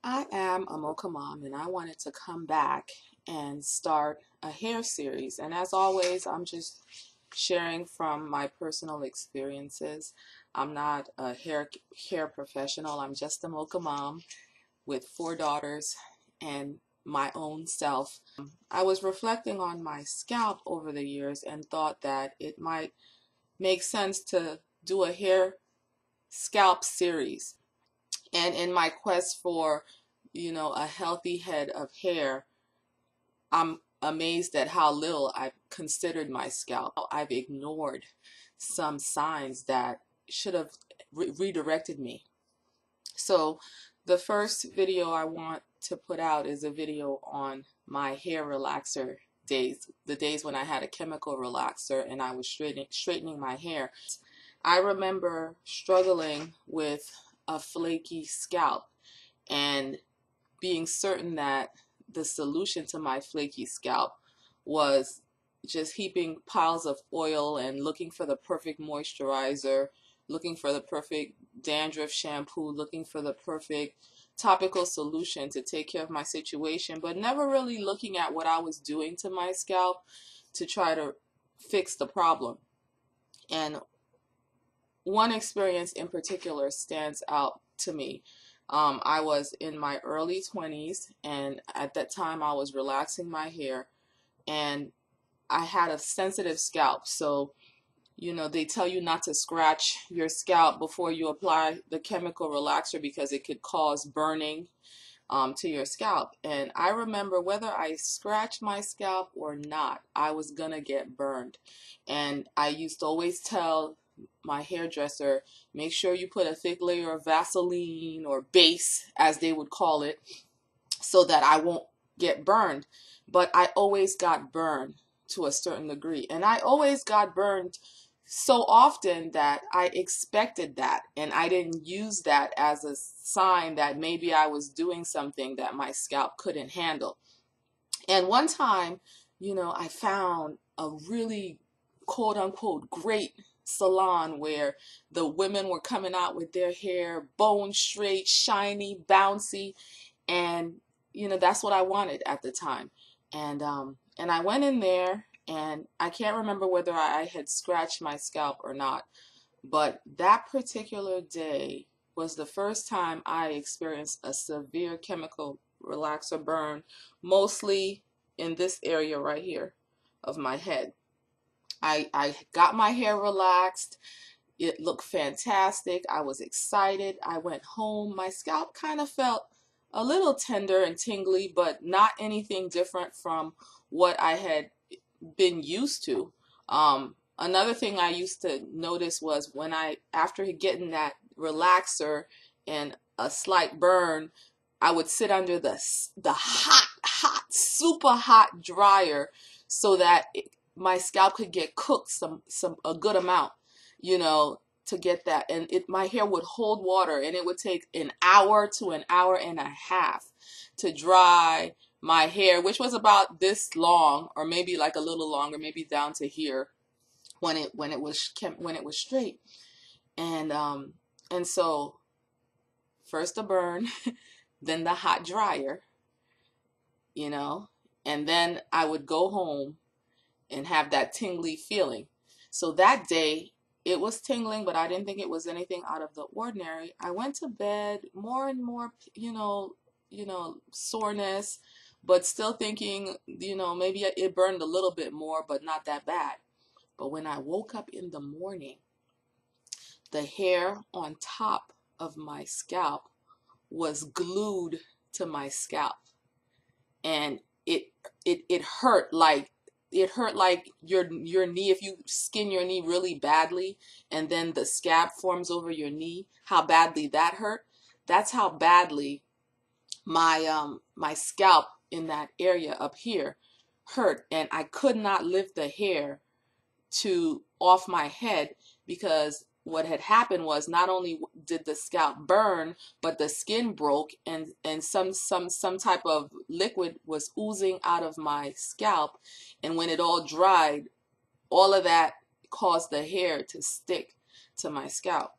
I am a mocha mom and I wanted to come back and start a hair series. And as always, I'm just sharing from my personal experiences. I'm not a hair professional. I'm just a mocha mom with 4 daughters and my own self. I was reflecting on my scalp over the years and thought that it might make sense to do a hair scalp series. And in my quest for, a healthy head of hair, I'm amazed at how little I've considered my scalp. I've ignored some signs that should have redirected me. So the first video I want to put out is a video on my hair relaxer days, the days when I had a chemical relaxer and I was straightening my hair. I remember struggling with a flaky scalp and being certain that the solution to my flaky scalp was just heaping piles of oil and looking for the perfect moisturizer, looking for the perfect dandruff shampoo, looking for the perfect topical solution to take care of my situation, but never really looking at what I was doing to my scalp to try to fix the problem. And one experience in particular stands out to me. I was in my early 20s, and at that time I was relaxing my hair, and I had a sensitive scalp. So, they tell you not to scratch your scalp before you apply the chemical relaxer because it could cause burning to your scalp. And I remember whether I scratched my scalp or not, I was gonna get burned. And I used to always tell my hairdresser, make sure you put a thick layer of Vaseline or base, as they would call it, so that I won't get burned. But I always got burned to a certain degree. And I always got burned so often that I expected that, and I didn't use that as a sign that maybe I was doing something that my scalp couldn't handle. And one time, I found a really quote unquote great salon where the women were coming out with their hair bone straight, shiny, bouncy, and that's what I wanted at the time. And I went in there, and I can't remember whether I had scratched my scalp or not, but that particular day was the first time I experienced a severe chemical relaxer burn, mostly in this area right here of my head. I got my hair relaxed. It looked fantastic. I was excited. I went home. My scalp kind of felt a little tender and tingly, but not anything different from what I had been used to. Another thing I used to notice was when after getting that relaxer and a slight burn, I would sit under the hot, super hot dryer so that my scalp could get cooked a good amount, to get that. And my hair would hold water, and it would take an hour to an hour and a half to dry my hair, which was about this long, or maybe like a little longer, maybe down to here, when it was straight. And so first the burn, then the hot dryer, and then I would go home and have that tingly feeling. So that day it was tingling, but I didn't think it was anything out of the ordinary. I went to bed more and more, soreness, but still thinking, maybe it burned a little bit more, but not that bad. But when I woke up in the morning, the hair on top of my scalp was glued to my scalp, and it hurt like your knee. If you skin your knee really badly and then the scab forms over your knee, how badly that hurt. That's how badly my scalp in that area up here hurt, and I could not lift the hair off my head, because what had happened was not only did the scalp burn, but the skin broke, and some type of liquid was oozing out of my scalp, and when it all dried, all of that caused the hair to stick to my scalp.